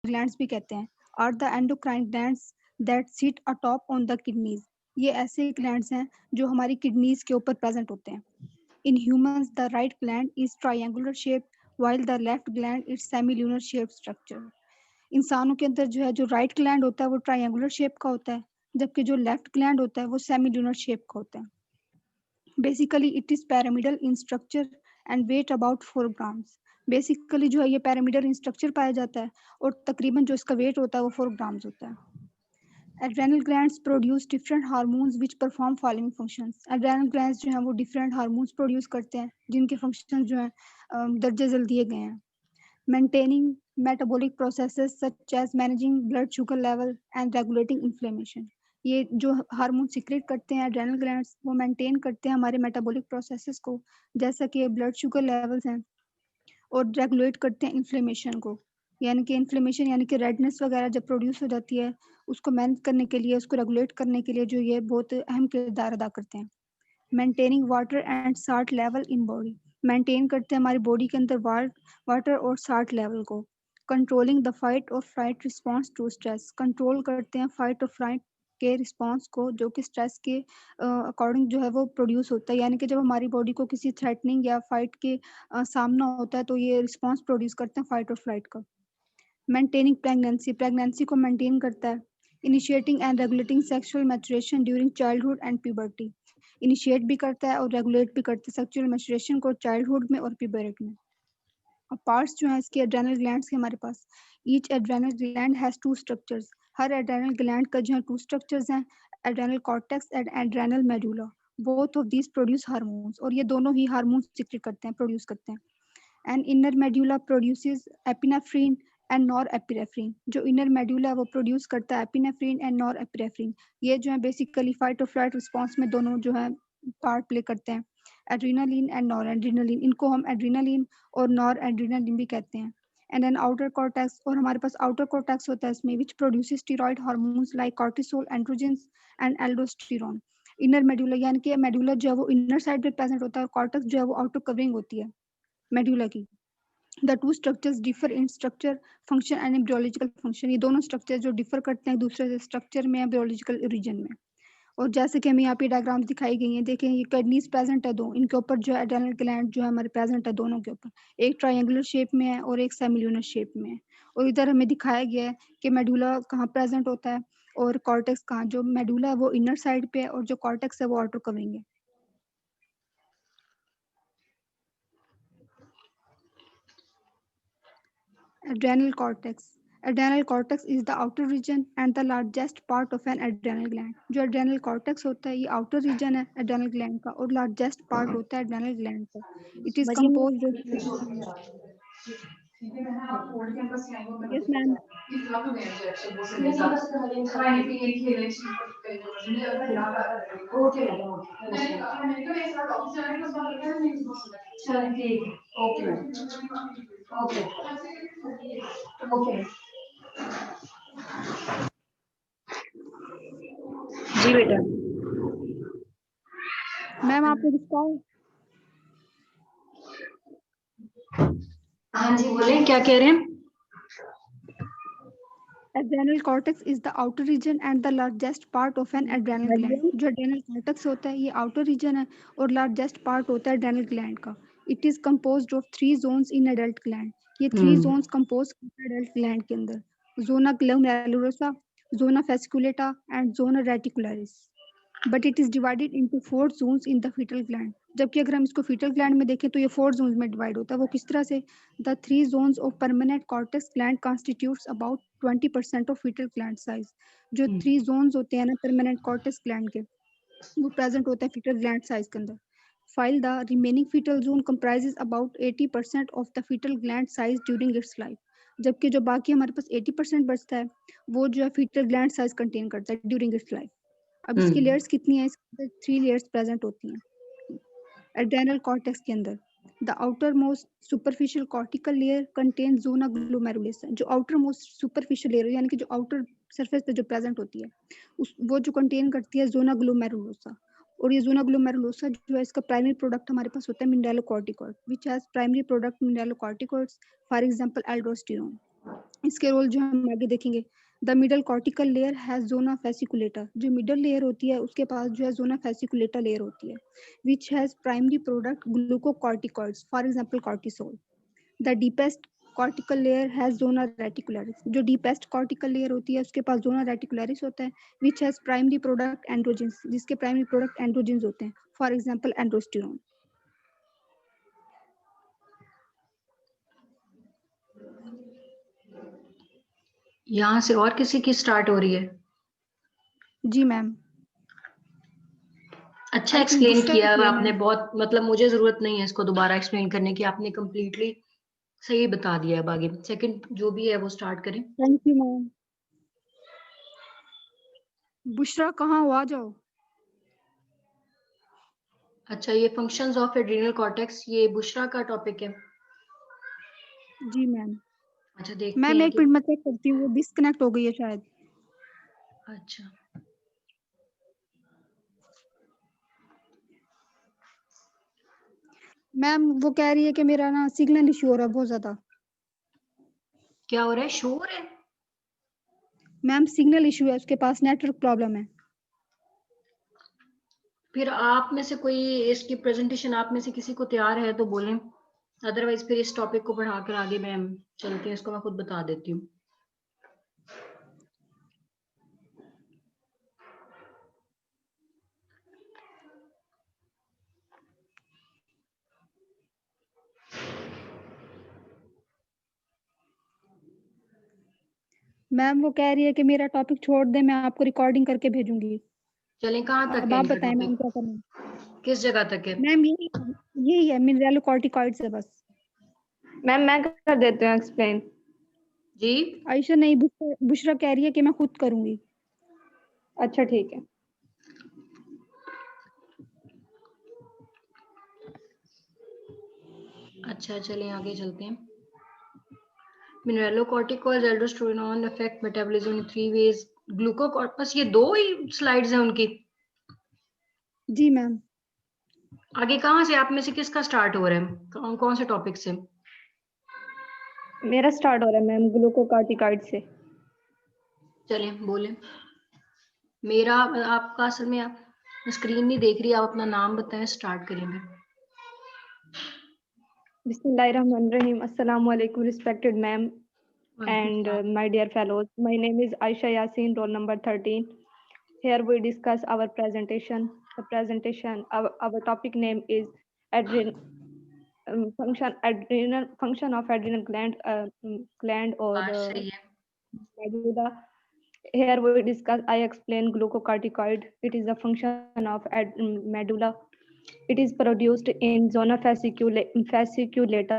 Glands भी कहते हैं, are the endocrine glands that sit atop on the kidneys. ये ऐसे ग्लैंड्स हैं जो हमारी किडनीज के ऊपर प्रेजेंट होते हैं। In humans, the right gland is triangular shape, while the left gland is semilunar shaped structure. इंसानों के अंदर जो है जो राइट ग्लैंड होता है वो ट्रायंगुलर शेप का होता है, जबकि जो लेफ्ट ग्लैंड होता है वो सेमिल्यूनर शेप का होता है. Basically it is pyramidal in structure and weight about 4 grams. Basically जो है ये पैरामिडल इन स्ट्रक्चर पाया जाता है और तकरीबन जो इसका वेट होता है वो 4 ग्राम्स होता है. Adrenal glands produce different hormones which perform following functions. Adrenal glands जो हैं वो different hormones produce करते हैं जिनके functions जो हैं दर्जे झेल दिए गए हैं. Maintaining metabolic processes such as managing blood sugar level and regulating inflammation. ये जो हार्मोन सिक्रेट करते हैं एड्रेनल ग्लैंड्स वो मेंटेन करते हैं हमारे मेटाबॉलिक प्रोसेसेस को, जैसा कि ब्लड शुगर लेवल्स हैं, और रेगुलेट करते हैं इन्फ्लेमेशन को. यानी कि इन्फ्लेमेशन यानी कि रेडनेस वगैरह जब प्रोड्यूस हो जाती है उसको मैनेज करने के लिए, उसको रेगुलेट करने के लिए जो ये बहुत अहम किरदार अदा करते हैं. Maintaining water and salt level in body. Maintain करते हैं हमारी बॉडी के अंदर वाटर और साल्ट लेवल को. कंट्रोलिंग द फाइट और flight response to stress. Control करते हैं फाइट और फ्लाइट के रिस्पॉन्स को जो कि स्ट्रेस के अकॉर्डिंग जो है वो प्रोड्यूस होता है. यानी कि जब हमारी बॉडी को किसी थ्रेटनिंग या फाइट के सामना होता है तो ये रिस्पॉन्स प्रोड्यूस करते हैं फाइट और फ्लाइट का. Maintaining pregnancy. प्रेगनेंसी को मेंटेन करता है. Initiating and regulating sexual maturation during childhood and puberty. Initiate भी करता है और रेगुलेट भी करता है सेक्सुअल मैच्योरेशन को चाइल्डहुड में और प्यूबर्टी में. और पार्ट्स जो हैं इसके एड्रेनल ग्लैंड्स के हमारे पास. Each adrenal gland has 2 structures. हर एड्रेनल ग्लैंड का जो है 2 स्ट्रक्चर्स हैं, adrenal cortex and adrenal medulla. Both of these produce hormones, और ये दोनों ही हार्मोन्स सिक्रेट करते हैं, प्रोड्यूस करते हैं. And inner medulla produces epinephrine and norepinephrine. जो इनर मेडुला है वो प्रोड्यूस करता है एपिनेफ्रिन एंड नॉरएपिनेफ्रिन. ये जो है बेसिकली फाइट और फ्लाइट रिस्पॉन्स में दोनों जो है पार्ट प्ले करते हैं. एड्रीनालिन एंड नॉर एड्रीनालिन, इनको हम एड्रीनालिन और नॉर एड्रीनालिन भी कहते हैं. एंड देन आउटर कॉर्टेक्स, और हमारे पास आउटर कॉर्टेक्स होता है इसमें, which produces steroid hormones like cortisol, androgens and aldosterone. Inner medulla यानी कि मेडुला जो है वो इनर साइड पे प्रेजेंट होता है और कॉर्टेक्स जो है वो आउटर कवरिंग होती है मेडुला की. The two structures differ in structure, function and biological function. ये दोनों स्ट्रक्चर जो डिफर करते हैं एक दूसरे से स्ट्रक्चर में या बायोलॉजिकल रीजन में. और जैसे कि हमें यहाँ पे डायग्राम्स दिखाई गई हैं, देखें ये किडनीज प्रेजेंट है दो, इनके ऊपर जो है एड्रेनल ग्लैंड जो है हमारे प्रेजेंट है दोनों के ऊपर. एक ट्रायंगुलर शेप में है और एक सेमिल्यूनर शेप में है. और इधर हमें दिखाया गया है कि मेडुला कहाँ प्रेजेंट होता है और कॉर्टेक्स कहाँ. जो मेडुला है वो इनर साइड पे है और जो कॉर्टेक्स है वो आउटर कवरिंग है. Adrenal cortex. Adrenal cortex is the outer region and the largest part of an adrenal gland. जो adrenal cortex होता है ये outer region है adrenal gland का और largest part होता है adrenal gland का. It is Majeed composed of. Yes, ma'am. जी बेटा. मैम आपने किसका हाँ जी बोले, क्या कह रहे हैं? adrenal cortex is the outer region and the largest part of an adrenal gland. जो adrenal cortex होता है ये outer region है और largest part होता है adrenal gland का. It is composed of 3 zones in adult gland. ये 3 zones compose करते हैं adult gland के अंदर. Zona glomerulosa, zona fasciculata and zona reticularis. But it is divided into 4 zones in the fetal gland. जबकि अगर हम इसको fetal gland में देखें तो ये 4 zones में divide होता है. वो किस तरह से? The 3 zones of permanent cortex gland constitutes about 20% of fetal gland size. जो 3 zones होते हैं ना permanent cortex gland के वो present होता है fetal gland size के अंदर. While the remaining fetal zone comprises about 80% of the fetal gland size during its life. जबकि जो बाकी हमारे पास 80% बचता है वो जो है fetal gland size contain करता है during its life. अब इसकी लेयर्स कितनी है? इसके 3 लेयर्स प्रेजेंट होती हैं एड्रेनल कॉर्टेक्स के अंदर. The outermost superficial cortical layer contain zona glomerulus. जो आउटर मोस्ट सुपरफिशियल लेयर यानी कि जो आउटर सरफेस पे जो प्रेजेंट होती है वो जो कंटेन करती है जोना ग्लोमेरुलोसा. और ये जोना ग्लोमेरुलोसा जो है इसका प्राइमरी प्रोडक्ट हमारे पास होता है mineralocorticoid, which has primary product mineralocorticoids, for example aldosterone. इसके रोल जो हम आगे देखेंगे। The middle cortical layer has zona fasciculata, जो मिडल लेयर होती है उसके पास जो है जोना फेसिकुलेटर लेयर होती है, which has primary product glucocorticoids, for example cortisol. The deepest cortical layer has zona reticularis, जो डीपेस्ट कॉर्टिकल लेयर होती है उसके पास जोना रेटिकुलरिस होता है, which has primary product androgens, जिसके प्राइमरी प्रोडक्ट एंड्रोजेंस होते हैं, फॉर एग्जांपल एंड्रोस्टेरोन। यहाँ से और किसी की स्टार्ट हो रही है? जी मैम। अच्छा आई थिंक एक्सप्लेन बुशरा किया की है आपने, मैम। बहुत मतलब मुझे जरूरत नहीं है इसको दोबारा एक्सप्लेन करने की, आपने कंप्लीटली सही बता दिया। अब आगे सेकंड जो भी है वो स्टार्ट करें। Thank you ma'am. बुशरा कहाँ हो, आ जाओ। अच्छा, ये फंक्शंस ऑफ एड्रिनल कॉर्टेक्स, ये बुशरा का टॉपिक है। जी मैम। अच्छा, देखते मैम हैं एक कि मिनट मैं चेक करती हूँ, वो डिस्कनेक्ट हो गई है शायद। अच्छा मैम वो कह रही है कि मेरा ना सिग्नल इशू हो रहा है बहुत ज्यादा। क्या हो रहा है, शोर है? मैम सिग्नल इशू है, उसके पास नेटवर्क प्रॉब्लम है। फिर आप में से कोई इसकी प्रेजेंटेशन, आप में से किसी को तैयार है तो बोलें, अदरवाइज फिर इस टॉपिक को बढ़ाकर आगे मैम चलते हैं, इसको मैं खुद बता देती हूँ। मैम वो कह रही है कि मेरा टॉपिक छोड़ दे, मैं आपको रिकॉर्डिंग करके भेजूंगी। चलें, कहाँ तक अब है आप इनका बताएं मैम क्या टॉपिक, करना है। किस जगह तक है? मैम यही है मिनरलोकॉर्टिकॉइड्स है बस। मैम मैं कर देती हूँ एक्सप्लेन। जी आयशा नहीं, बुशरा कह रही है कि मैं खुद करूंगी। अच्छा ठीक है। अच्छा, चलें आगे चलते हैं। Mineralocorticoids, aldosterone affect metabolism in 3 ways. Glucocorticoids, ये 2 ही स्लाइड्स हैं उनकी? जी मैम। आगे कहाँ से, आप में से किसका स्टार्ट हो रहा है, कौन कौन से टॉपिक से? मेरा स्टार्ट हो रहा है मैम ग्लूकोकार्टिकाइड से। चलें बोलें। मेरा आपका असल में आप स्क्रीन नहीं देख रही, आप अपना नाम बताएं, स्टार्ट करेंगे। Bismillahirrahmanirrahim. Assalamu alaikum, respected ma'am and my dear fellows. My name is Aisha Yasin, roll number 13. Here we discuss our presentation. Our topic name is adrenal function of adrenal gland or बात सही है। medulla. Here we discuss. I explain glucocorticoid. It is a function of medulla. It is produced in zona fasciculata.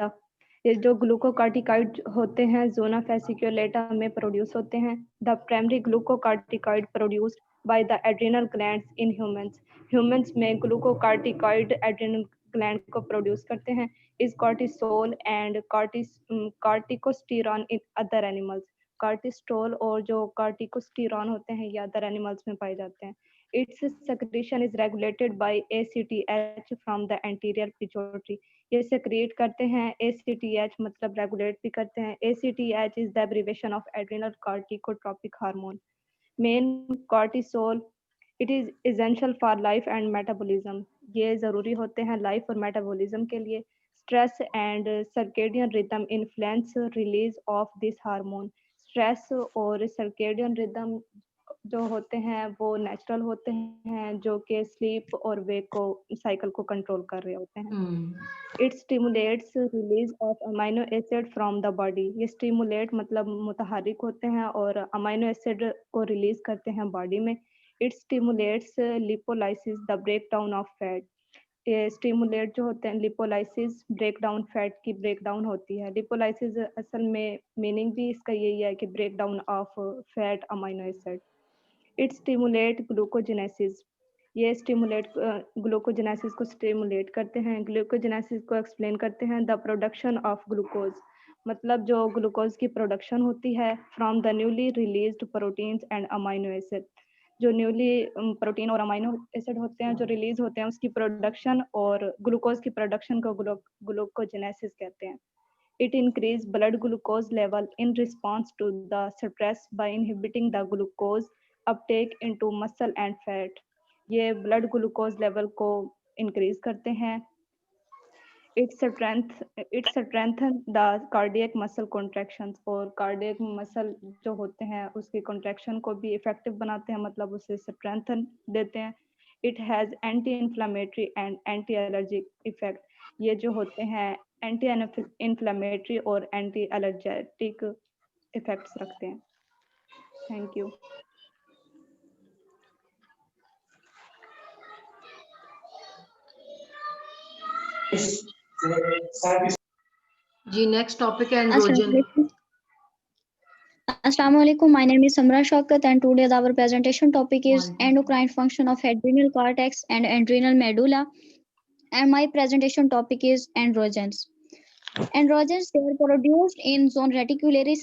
ये जो ग्लूकोकार्टिकाइड होते हैं zona fasciculata में produce होते हैं। The primary glucocorticoid produced by the adrenal glands in humans में glucocorticoid adrenal gland को produce करते हैं। Is cortisol and corticosterone in other animals. Cortisol और जो कॉर्टिकोस्टेरॉन होते हैं ये अदर एनिमल्स में पाए जाते हैं। Its secretion is regulated by ACTH from the anterior pituitary. ये secrete करते हैं ACTH, मतलब regulate भी करते हैं। ACTH is the abbreviation of adrenal corticotropic hormone. Main cortisol, it is essential for life and metabolism. ये जरूरी होते हैं life और metabolism के लिए। Stress and circadian rhythm influence release of this hormone. Stress और circadian rhythm जो होते हैं वो नेचुरल होते हैं, जो कि स्लीप और वेक को साइकिल को कंट्रोल कर रहे होते हैं। It stimulates release of amino acid from the body. ये स्टिमुलेट मतलब मुतहरिक होते हैं और अमाइनो एसिड को रिलीज करते हैं बॉडी में। It stimulates lipolysis the break down of fat. ये स्टिमुलेट जो होते हैं लिपोलाइसिस, ब्रेक डाउन फैट की ब्रेक डाउन होती है। लिपोलाइसिस असल में मीनिंग भी इसका यही है कि break down of fat amino acid. It stimulate glucogenesis. ये स्टिमुलेट ग्लूकोजेनेसिस को स्टिमुलेट करते हैं। ग्लूकोजेनेसिस को एक्सप्लेन करते हैं द प्रोडक्शन ऑफ ग्लूकोज, मतलब जो ग्लूकोज की प्रोडक्शन होती है from the newly released proteins and amino acid. जो न्यूली प्रोटीन और अमाइनो एसिड होते हैं जो रिलीज होते हैं उसकी प्रोडक्शन और ग्लूकोज की प्रोडक्शन को ग्लूकोजेनेसिस कहते हैं। It increases blood glucose level in response to the stress by inhibiting the glucose uptake into muscle and fat. ये blood glucose level को increase करते हैं. It strengthens the cardiac muscle contractions, और cardiac muscle जो होते हैं उसकी contraction को भी effective बनाते हैं, मतलब उसे strengthen देते हैं. It has anti-inflammatory and anti-allergic effect. ये जो होते हैं anti-inflammatory और anti-allergic effects रखते हैं. Thank you. जी नेक्स्ट टॉपिक है androgen. Assalamualaikum. My name is Samra Shaukat and today's our presentation topic is endocrine function of adrenal cortex and adrenal medulla, and my presentation topic is androgens. Androgens, they are produced in zone reticularis.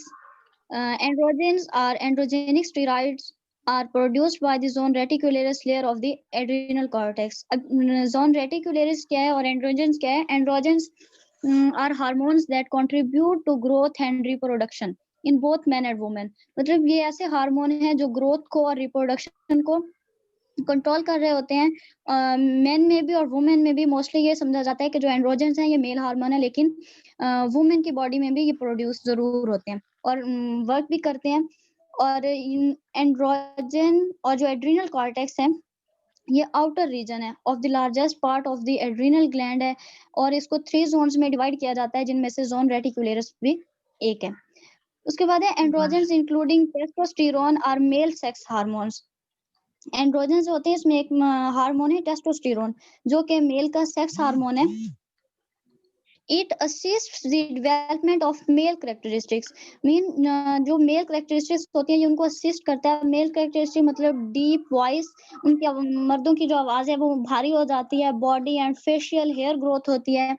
Androgens are androgenic steroids are produced by the zone reticularis layer of the adrenal cortex. Zone reticularis क्या है और androgens क्या है? Androgens are hormones that contribute to growth and reproduction in both men and women. मतलब ये ऐसे hormone हैं जो ग्रोथ को और रिप्रोडक्शन को कंट्रोल कर रहे होते हैं. मेन में भी और वुमेन में भी मोस्टली ये समझा जाता है कि जो एंड्रोजेंस हैं ये मेल हार्मोन है, लेकिन वुमेन की बॉडी में भी ये प्रोड्यूस जरूर होते हैं और वर्क भी करते हैं. और एंड्रोजन और जो एड्रीनल कॉर्टेक्स है ये आउटर रीजन है of the largest part of the adrenal gland है, और इसको 3 जोन्स में डिवाइड किया जाता है, जिनमें से जोन रेटिकुलरस भी एक है. उसके बाद है androgens including testosterone are male sex hormones. Androgens होते हैं, इसमें एक हार्मोन है टेस्टोस्टेरोन जो कि मेल का सेक्स हार्मोन है. It assists the development of male characteristics. जो मेल कैरेक्टरिस्टिक्स होती हैं ये उनको असिस्ट करता है. मेल कैरेक्टरिस्टिक मतलब डीप वॉइस, उनकी मर्दों की जो आवाज है वो भारी हो जाती है. Body and facial hair growth होती है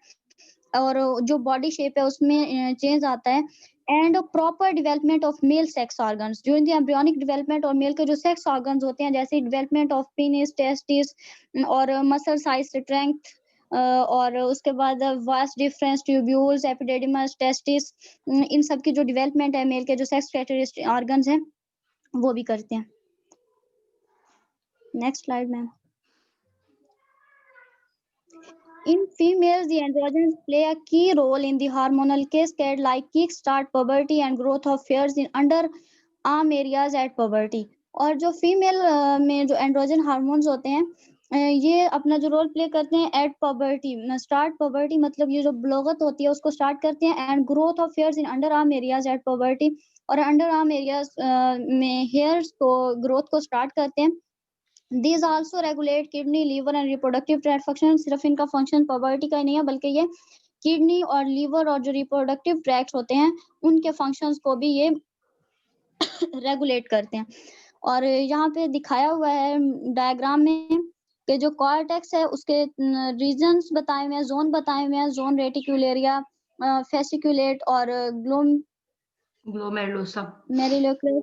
और जो बॉडी शेप है उसमें चेंज आता है. And proper development of male sex organs during the embryonic development, और मेल के जो सेक्स ऑर्गन्स होते हैं जैसे डेवलपमेंट ऑफ पेनिस, टेस्टिस और मसल साइज, स्ट्रेंथ, और उसके बाद vast difference, tubules, epididymis, testis, इन सब की जो डेवलपमेंट है मेल के जो सेक्स कैरेक्टरिस्टिक ऑर्गन्स हैं वो भी करते हैं. Next slide ma'am. In females, the androgens play a key role in the hormonal cascade, like kickstart puberty and growth of hairs in underarm areas at puberty. और जो female में जो androgen hormones होते हैं ये अपना जो रोल प्ले करते हैं एट पबर्टी. स्टार्ट पबर्टी मतलब ये जो ब्लोगत होती है उसको स्टार्ट करते हैं. And growth of hairs in under arm areas at puberty, और अंडर आर्म एरियाज में हेयर्स को ग्रोथ को स्टार्ट करते हैं. These also regulate kidney, liver and reproductive tract function. सिर्फ इनका फंक्शन पबर्टी का ही नहीं है बल्कि ये किडनी और लीवर और जो रिप्रोडक्टिव ट्रैक्ट होते हैं उनके फंक्शंस को भी ये रेगुलेट करते हैं. और यहाँ पे दिखाया हुआ है डायग्राम में कि जो कॉर्टेक्स है उसके रीजन्स बताए हुए हैं, जोन बताए हुए हैं. जोन रेटिकुलेरिया, फेसिकुलेट और ग्लोमेरुलोसा मेरिलोकुलर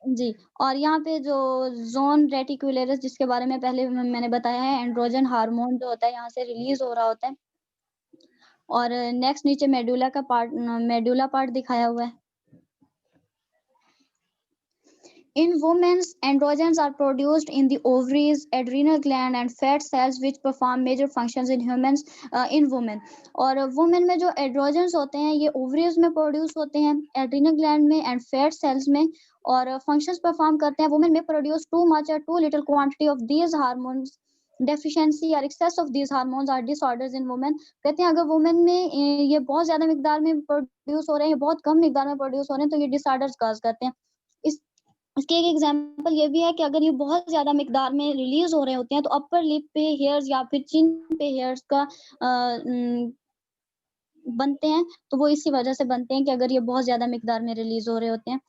जी. और यहाँ पे जो जोन रेटिकुलरस जिसके बारे में पहले मैंने बताया है, एंड्रोजन हार्मोन जो होता है यहाँ से रिलीज हो रहा होता है. और नेक्स्ट नीचे मेडुला का पार्ट, मेडुला पार्ट दिखाया हुआ है. In women, androgens are produced in the ovaries, adrenal gland and fat cells which perform major functions in humans. In women, और women में जो androgens होते हैं ये ovaries में produce होते हैं, adrenal gland में and fat cells में, और functions perform करते हैं. Women may produce too much or too little quantity of these hormones. Deficiency or excess of these hormones are disorders in women. कहते हैं अगर women में ये बहुत ज्यादा मिकदार में produce हो रहे हैं, बहुत कम मिकदार में produce हो रहे हैं तो ये disorders cause करते हैं. इसके एक एग्जांपल ये भी है कि अगर ये बहुत ज्यादा मिकदार में रिलीज हो रहे होते हैं तो अपर लिप पे हेयर्स या फिर चिन पे हेयर्स का बनते हैं, तो वो इसी वजह से बनते हैं कि अगर ये बहुत ज्यादा मिकदार में रिलीज हो रहे होते हैं,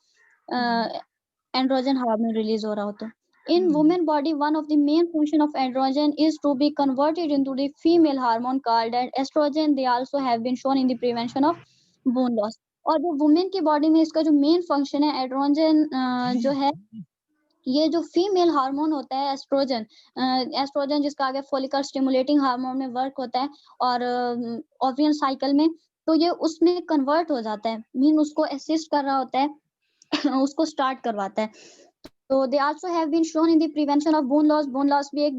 एंड्रोजन हार्मोन रिलीज हो रहा होता है. In women body, one of the main function of androgen is to be converted into the female hormone called estrogen. They also have been shown in the prevention of bone loss. और जो women की body में इसका जो main function है androgen जो है ये जो फीमेल हार्मोन होता है एस्ट्रोजन, एस्ट्रोजन जिसका आगे फॉलिकल स्टिमुलेटिंग हार्मोन में वर्क होता है और ओवियन साइकिल में तो ये उसमें कन्वर्ट हो जाता है, मीन उसको असिस्ट कर रहा होता है, उसको स्टार्ट करवाता है। तो they also have been shown in the prevention of bone loss. Bone loss भी एक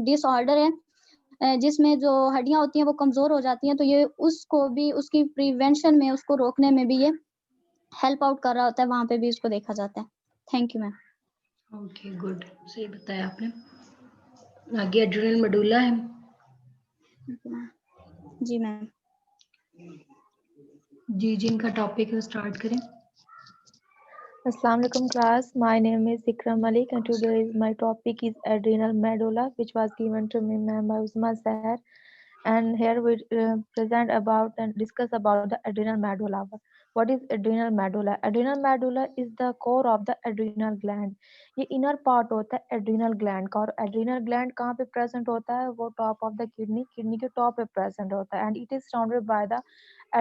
डिसऑर्डर है जिसमें जो हड्डियां होती हैं वो कमजोर हो जाती हैं, तो ये उसको भी उसकी प्रिवेंशन में, उसको रोकने में भी ये हेल्प आउट कर रहा होता है, वहां पे भी इसको देखा जाता है। Thank you ma'am. Okay good, सही बताया आपने। आगे एड्रेनल मेडुला है। जी मैम। जी जिनका टॉपिक है स्टार्ट करें। Assalamu alaikum class. My name is Ikram Malik and today my topic is adrenal medulla, which was given to me by Uzma Zahar. And here we present about and discuss about the adrenal medulla. What is adrenal medulla? Adrenal medulla is the core of the adrenal gland. ये inner part होता है adrenal gland का, और adrenal gland कहाँ पे present होता है? वो top of the kidney के top पे present होता है, and it is surrounded by the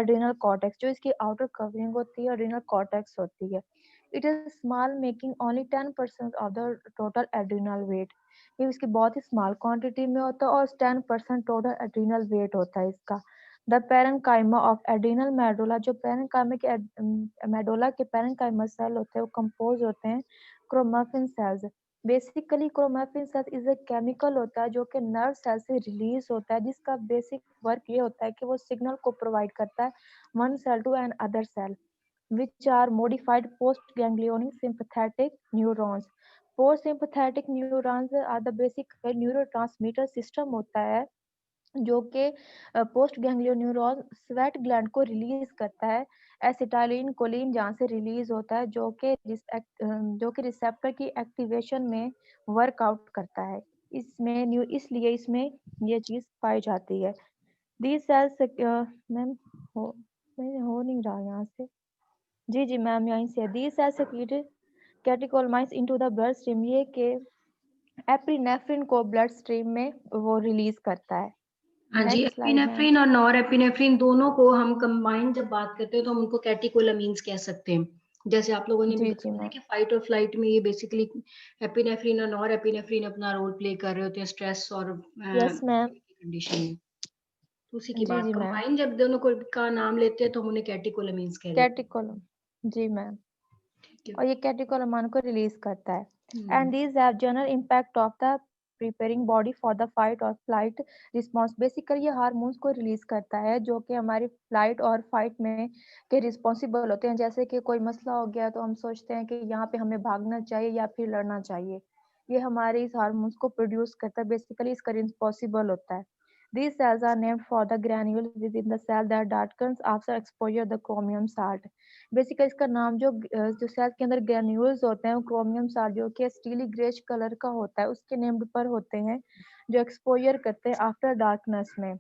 adrenal cortex. जो इसकी outer covering होती है adrenal cortex होती है. It is small, making only 10% of the total adrenal weight. ये इसकी बहुत ही स्मॉल क्वांटिटी में होता है और 10% टोटल एड्रीनल वेट होता है इसका. The parenchyma of adrenal medulla, जो पैरेन्काइमा के मेडुला के पैरेन्काइमा सेल होते हैं वो कंपोज होते हैं chromatin cells. Basically chromatin cells is a chemical होता है जो कि नर्व सेल से रिलीज होता है, जिसका बेसिक वर्क ये होता है कि वो सिग्नल को प्रोवाइड करता है one cell to another cell, which are modified post-ganglionic sympathetic neurons. Post-sympathetic neurons are the basic neurotransmitter system होता है जो कि post ganglion neuron sweat gland को रिलीज करता है एसिटाइलिन कोलिन जहाँ से रिलीज होता है जो कि रिसेप्टर की एक्टिवेशन में वर्कआउट करता है. इसलिए इसमें ये चीज पाई जाती है. These cells मैम हो नहीं रहा यहाँ से. जी मैम यहीं से. These cells secrete catecholamines into the bloodstream. ये के एपिनेफ्रिन को ब्लड स्ट्रीम में वो रिलीज करता है. हाँ जी, नेक्स्ट स्लाइड मैम. एपिनेफ्रिन और नॉर एपिनेफ्रिन दोनों को हम कंबाइन जब बात करते हैं तो हम उनको कैटेकोलामीन्स कह सकते हैं. जैसे आप लोगों ने भी जी बताया मैम. कि फाइट और फ्लाइट में ये बेसिकली एपिनेफ्रिन और नॉर एपिनेफ्रिन अपना रोल प्ले कर रहे होते हैं स्ट्रेस और यस मैम. कंडीशन में. उसी की बात जी मैम. कंबाइन जब दोनों को का नाम लेते हैं तो हम उन्हें कैटेकोलामीन्स कह देते हैं. कैटेकोलम. जी मैम. ठीक है. और ये कैटेकोलामान को रिलीज करता है. Hmm. And these have general impact of the preparing body for the fight or flight response. Basically ये हार्मोन्स को रिलीज करता है जो कि हमारी फ्लाइट और फाइट में के रिस्पॉन्सिबल होते हैं. जैसे कि कोई मसला हो गया तो हम सोचते हैं कि यहाँ पे हमें भागना चाहिए या फिर लड़ना चाहिए, ये हमारे इस हार्मोन्स को प्रोड्यूस करता है. बेसिकली इसका रिस्पॉन्सिबल होता है. These cells are named for the granules within the cell that darkens after exposure the chromium salt. Basically इसका नाम जो सेल के अंदर ग्रेन्यूल्स होते हैं वो क्रोमियम साल्ट जो कि स्टीली ग्रेश कलर का होता है उसके नेम्ड पर होते हैं, जो एक्सपोजर करते हैं आफ्टर डार्कनेस में.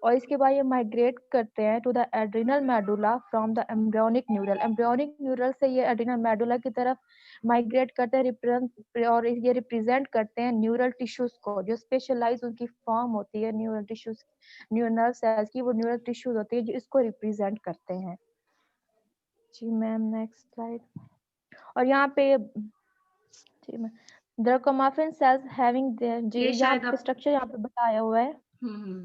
और इसके बाद ये माइग्रेट करते हैं to the adrenal medulla from the embryonic neural. Embryonic neural से ये एड्रिनल मेडुला की तरफ माइग्रेट करते हैं और ये रिप्रेजेंट करते हैं न्यूरल टिश्यूज को, जो स्पेशलाइज उनकी फॉर्म होती है न्यूरल टिश्यूज, न्यूरल सेल्स की वो न्यूरल टिश्यूज होती है जो इसको रिप्रेजेंट करते हैं. जी मैम. Next slide. और यहाँ पे जी ma'am the chromatin cells having जी ये यहाँ शायद पे आप. स्ट्रक्चर यहाँ पे बताया हुआ है. हम्म.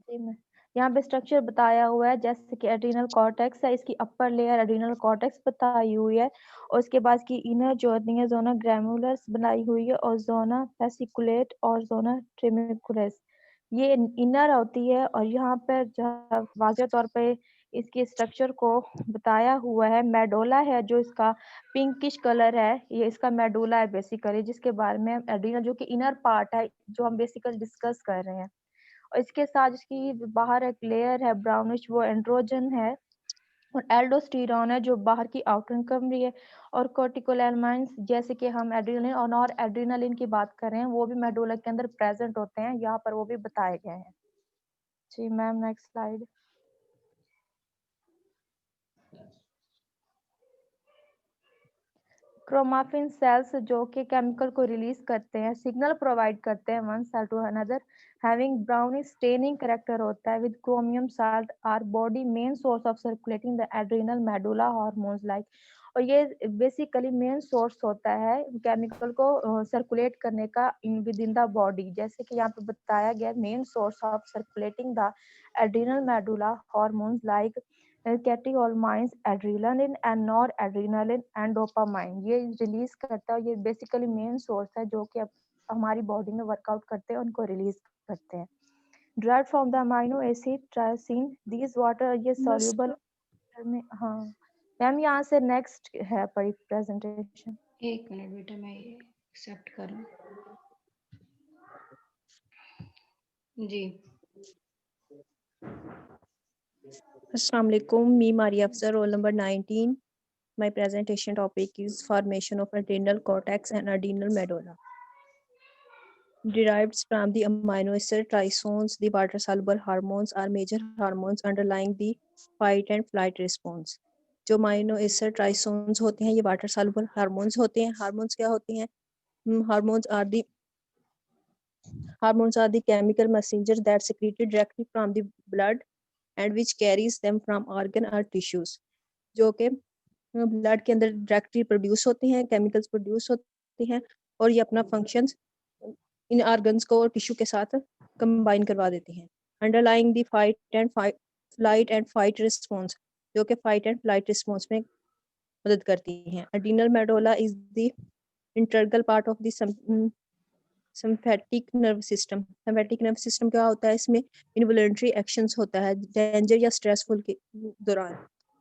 जी मैम. यहाँ पे स्ट्रक्चर बताया हुआ है जैसे कि एड्रिनल कॉर्टेक्स है, इसकी अपर लेयर एड्रिनल कॉर्टेक्स बताई हुई है और उसके बाद इसकी इनर जो होती है जोना ग्रैनुलर्स बनाई हुई है और जोना फेसिकुलेट और जोना ट्रेमिकुलस ये इनर होती है. और यहाँ पर जो वाज़ेह तौर पे इसके स्ट्रक्चर को बताया हुआ है. मेडोला है जो इसका पिंकिश कलर है, ये इसका मेडुला है बेसिकली, जिसके बारे में एड्रिनल जो कि इनर पार्ट है जो हम बेसिकली डिस्कस कर रहे हैं. और इसके साथ इसकी बाहर एक लेयर है ब्राउनिश, वो एंड्रोजन है. और एल्डोस्टेरोन है जो बाहर की आउटर कवरी है. और कोर्टिकोलैमाइंस जैसे कि हम एड्रिनलिन और नॉर एड्रिनलिन की बात कर रहे हैं वो भी मेडुला के अंदर प्रेजेंट होते हैं, यहाँ पर वो भी बताए गए हैं. जी ma'am. Next slide. Chromaffin cells जो कि केमिकल को रिलीज करते हैं, सिग्नल प्रोवाइड करते हैं one cell to another, having brownish staining character होता है with chromium salt are body main source of circulating the adrenal medulla hormones like. और ये बेसिकली मेन सोर्स होता है केमिकल को सर्कुलेट करने का विद इन द बॉडी, जैसे कि यहाँ पे बताया गया main source of circulating the adrenal medulla hormones like catecholamines, adrenaline and noradrenaline and dopamine, ये रिलीज करता है। ये बेसिकली मेन सोर्स है जो कि हमारी बॉडी में वर्कआउट करते हैं, उनको रिलीज करते हैं। derived from the amino acid tyrosine, these water ये soluble में। हाँ मैम, यहाँ से नेक्स्ट है परी प्रेजेंटेशन। एक मिनट बेटा, मैं ये एक्सेप्ट करूं जी। Assalamu alaikum, me Maria Afzal, roll number 19. My presentation topic is formation of adrenal cortex and adrenal medulla. Derived from the amino acid trisones, the water soluble hormones are major hormones underlying the fight and flight response. जो amino acid trisones होते हैं ये water soluble hormones होते हैं। Hormones क्या होती हैं? Hormones are the chemical messengers that secreted directly from the blood and which carries them from organ or tissues, जो कि ब्लड के अंदर डायरेक्टली प्रोड्यूस होते हैं, केमिकल्स प्रोड्यूस होते हैं और ये अपना फंक्शंस इन ऑर्गन्स को टिश्यू के साथ कंबाइन करवा देते हैं। Underlying the flight and fight response, जो कि फाइट एंड फ्लाइट रिस्पॉन्स में मदद करती हैं। Adrenal medulla is the integral part of the sympathetic nerve system. Sympathetic nerve system क्या होता है? इसमें इनवॉलंटरी एक्शंस होता है डेंजर या स्ट्रेसफुल के दौरान।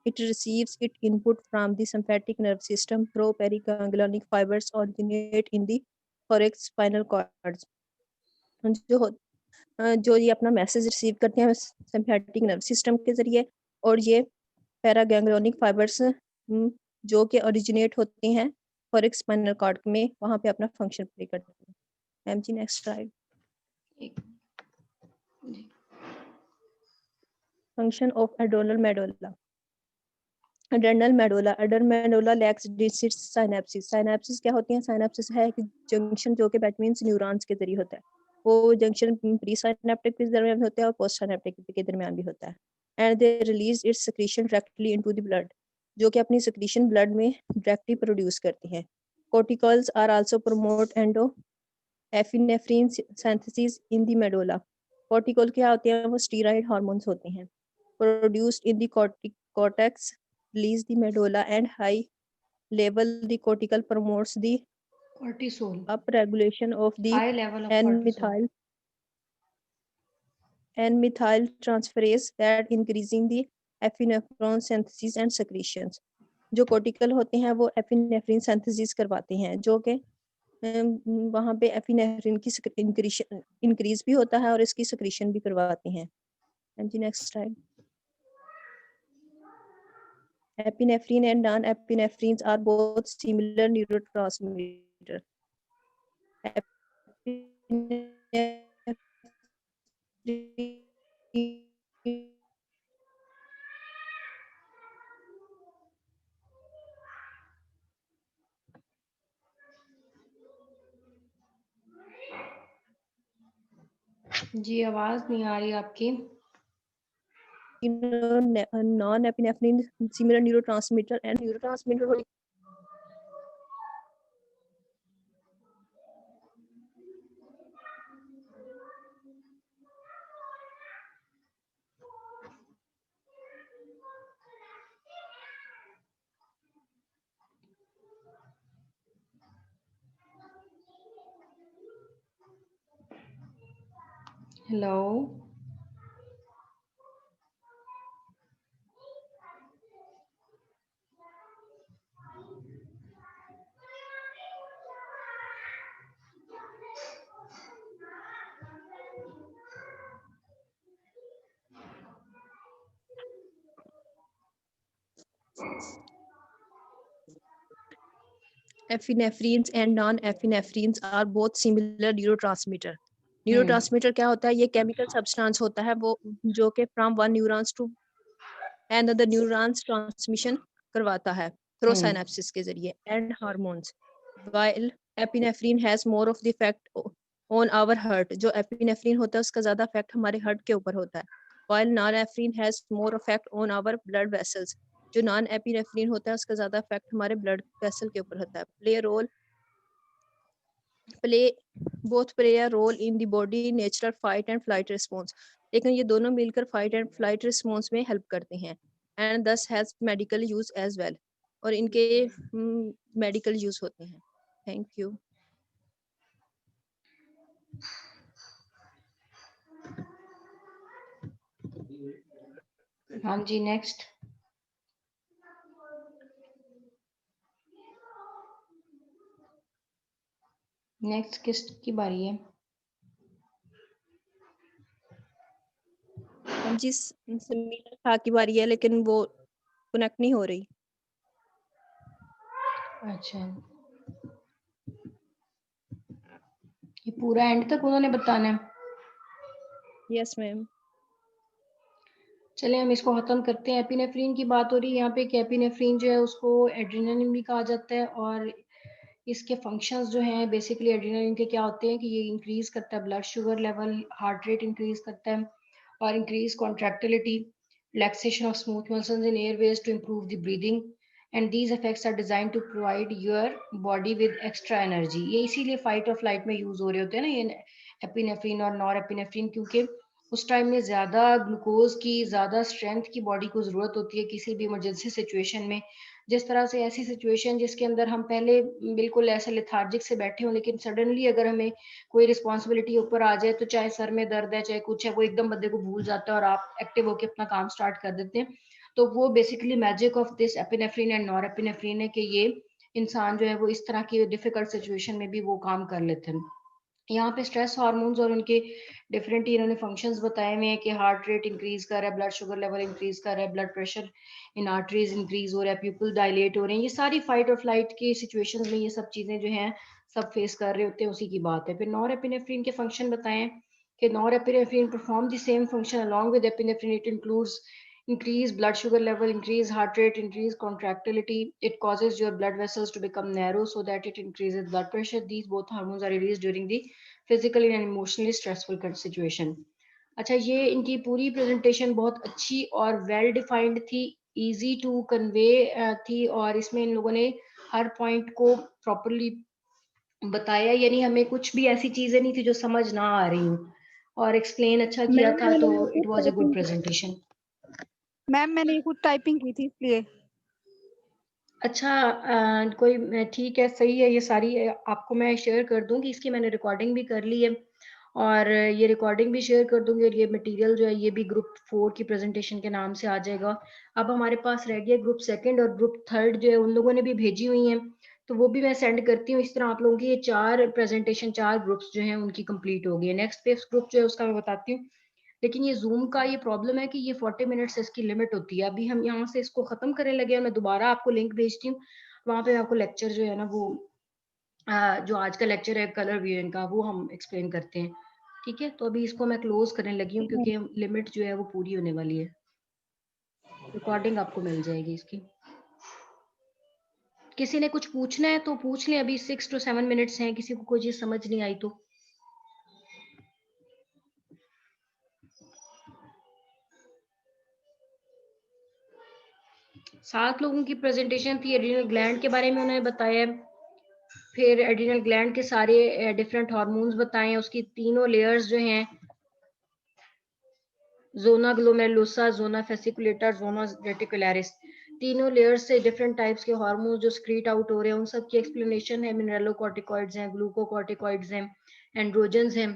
It receives its input from the sympathetic nerve system through periganglionic fibers originate in the thoracic spinal cords. जो ये अपना मैसेज रिसीव करते हैं सिम्पैथिक नर्व सिस्टम के जरिए और ये पैरागैंग्लियोनिक फाइबर्स जो कि ओरिजिनेट होते हैं थोरैसिक स्पाइनल कॉर्ड में, वहां पे अपना फंक्शन प्ले करते हैं। मैम जी next slide. Function of adrenal medulla. Adrenal medulla lacks digit synapsis. Synapsis क्या होती है? साइनेप्सिस है कि जंक्शन जो कि बिटवीन न्यूरॉन्स के जरिए होता है। वो जंक्शन प्री साइनेप्टिक के दरमियान होता है और पोस्ट साइनेप्टिक के दरमियान भी होता है। And they release its secretion directly into the blood, जो कि अपनी सेक्रीशन ब्लड में डायरेक्टली प्रोड्यूस करती हैं। Corticals are also promote and epinephrine synthesis in the medulla. Cortical क्या होते हैं? वो स्टीरॉयड हार्मोन्स होते हैं produced in the cortex, release the medulla and high level the cortical promotes the cortisol, upregulation of the high level of cortisol, N-methyl transferase that increasing the epinephrine synthesis and secretions. जो cortical होते हैं वो epinephrine synthesis करवाते हैं, जो कि वहाँ पे epinephrine की increase भी होता है और इसकी secretion भी करवाते हैं। जी next slide. Epinephrine and non-epinephrines are both similar neurotransmitters. जी आवाज नहीं आ रही आपकी। Non-epinephrine similar neurotransmitter and neurotransmitter hello Epinephrines and non-epinephrines are both similar neurotransmitter. Neurotransmitter क्या होता है? ये केमिकल सब्सटेंस होता है वो जो कि from one neurons to another neurons transmission करवाता है थ्रू साइनेप्सिस के जरिए and hormones while epinephrine has more of the effect on our heart. जो एपिनेफ्रीन होता है उसका ज्यादा इफेक्ट हमारे हार्ट के ऊपर होता है। While norepinephrine has more effect on our blood vessels. जो नॉन एपिनेफ्रीन होता है उसका ज्यादा इफेक्ट हमारे ब्लड वेसल के ऊपर होता है। Both play a role in the body natural fight and flight response. लेकिन ये दोनों मिलकर फाइट एंड फ्लाइट रिस्पॉन्स में हेल्प करते हैं and thus has medical use as well. और इनके मेडिकल यूज होते हैं। Thank you. हाँ जी, नेक्स्ट। नेक्स्ट किसकी बारी है? हाँ जी, समीरा खा की बारी है लेकिन वो कनेक्ट नहीं हो रही। अच्छा, ये पूरा एंड तक उन्होंने बताना है? Yes ma'am. चलिए हम इसको खत्म करते हैं। एपिनेफ्रीन की बात हो रही है यहाँ पे कि एपिनेफ्रीन जो है उसको एड्रेनालिन भी कहा जाता है और इसके फंक्शंस जो हैं बेसिकली एड्रेनालिन के क्या होते हैं कि ये इंक्रीज करता है blood sugar level, heart rate increase करता है और increase contractility, relaxation of smooth muscles in airways to improve the breathing and these effects are design to provide your body with extra energy. ये इसीलिए fight और flight में use हो रहे होते हैं ना ये एपिनेफ्रीन और नॉर एपिनेफ्रीन, क्योंकि उस टाइम में ज़्यादा ग्लूकोज की, ज़्यादा स्ट्रेंथ की बॉडी को ज़रूरत होती है किसी भी इमरजेंसी सिचुएशन में। जिस तरह से ऐसी सिचुएशन जिसके अंदर हम पहले बिल्कुल ऐसे लेथार्जिक से बैठे हों, लेकिन सडनली अगर हमें कोई रिस्पॉन्सिबिलिटी ऊपर आ जाए तो चाहे सर में दर्द है चाहे कुछ है, वो एकदम बंदे को भूल जाता है और आप एक्टिव होकर अपना काम स्टार्ट कर देते हैं। तो वो basically magic of this epinephrine and nor epinephrine है कि ये इंसान जो है वो इस तरह की डिफिकल्ट सिचुएशन में भी वो काम कर लेते हैं। यहाँ पे स्ट्रेस हार्मोन्स और उनके डिफरेंट इन्होंने फंक्शंस बताए हुए हैं कि हार्ट रेट इंक्रीज कर रहा है, ब्लड शुगर लेवल इंक्रीज कर रहा है, blood pressure in arteries increase हो रहा है, प्यूपल डायलेट हो रहे हैं। ये सारी फाइट और फ्लाइट की सिचुएशंस में ये सब चीजें जो हैं सब फेस कर रहे होते हैं, उसी की बात है। फिर नॉर एपिनेफ्रीन के फंक्शन बताएं कि nor epinephrine perform the same function along with epinephrine. It includes increase blood sugar level, increase heart rate, increase contractility. It causes your blood vessels to become narrow so that it increases blood pressure. These both hormones are released during the physically and emotionally stressful situation. अच्छा, ये इनकी पूरी presentation बहुत अच्छी और well defined थी, easy to convey थी और इसमें इन लोगों ने हर पॉइंट को प्रॉपरली बताया, यानी हमें कुछ भी ऐसी चीजें नहीं थी जो समझ ना आ रही हूँ और एक्सप्लेन अच्छा किया मैम था, तो मैंने it was a good presentation. Ma'am मैंने खुद टाइपिंग की थी इसलिए। अच्छा, कोई ठीक है, सही है। ये सारी आपको मैं शेयर कर दूंगी, इसकी मैंने रिकॉर्डिंग भी कर ली है और ये रिकॉर्डिंग भी शेयर कर दूंगी और ये मटेरियल जो है ये भी ग्रुप 4 की प्रेजेंटेशन के नाम से आ जाएगा। अब हमारे पास रह गया ग्रुप 2 और ग्रुप 3 जो है उन लोगों ने भी भेजी हुई हैं, तो वो भी मैं सेंड करती हूँ। इस तरह आप लोगों की ये 4 प्रेजेंटेशन 4 ग्रुप्स जो हैं उनकी कंप्लीट हो गई है। नेक्स्ट पेज ग्रुप जो है उसका मैं बताती हूँ, लेकिन ये जूम का ये प्रॉब्लम है कि ये 40 मिनट्स इसकी लिमिट होती है। अभी हम यहाँ से इसको खत्म करने लगे हैं, मैं दोबारा आपको लिंक भेजती हूँ, वहां पे आपको लेक्चर जो है ना वो जो आज का लेक्चर है कलर व्यूइंग का वो हम एक्सप्लेन करते हैं। ठीक है, तो अभी इसको मैं क्लोज करने लगी हूँ क्योंकि लिमिट जो है वो पूरी होने वाली है। रिकॉर्डिंग आपको मिल जाएगी इसकी। किसी ने कुछ पूछना है तो पूछ लें, अभी 6 to 7 मिनट्स हैं, किसी को कोई चीज समझ नहीं आई तो। सात लोगों की प्रेजेंटेशन थी। एड्रिनल ग्लैंड के बारे में उन्होंने बताया, फिर एड्रिनल ग्लैंड के सारे डिफरेंट हार्मोन्स बताए, उसकी तीनों लेयर्स जो हैं, zona glomerulosa, zona fasciculata, zona reticularis, तीनों लेयर्स से डिफरेंट टाइप्स के हार्मोन्स जो स्क्रीट आउट हो रहे हैं उन सब की एक्सप्लेनेशन है। मिनरलोकॉर्टिकॉइड्स हैं, ग्लूकोकॉर्टिकॉइड्स हैं, एंड्रोजन्स हैं,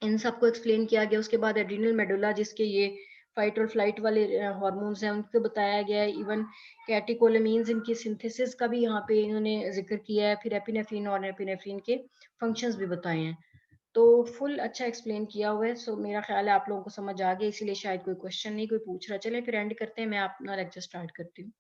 इन सबको एक्सप्लेन किया गया। उसके बाद एड्रिनल मेडुला जिसके ये फाइट और फ्लाइट वाले हार्मोन्स हैं उनको बताया गया है। इवन कैटिकोलेमीन्स इनकी सिंथेसिस का भी यहाँ पे इन्होंने जिक्र किया है। फिर एपिनेफ्रीन और एपिनेफ्रीन के फंक्शंस भी बताए हैं, तो फुल अच्छा एक्सप्लेन किया हुआ है। सो मेरा ख्याल है आप लोगों को समझ आ गया, इसीलिए शायद कोई क्वेश्चन नहीं कोई पूछ रहा। चले फिर एंड करते हैं, मैं अपना लेक्चर स्टार्ट करती हूँ।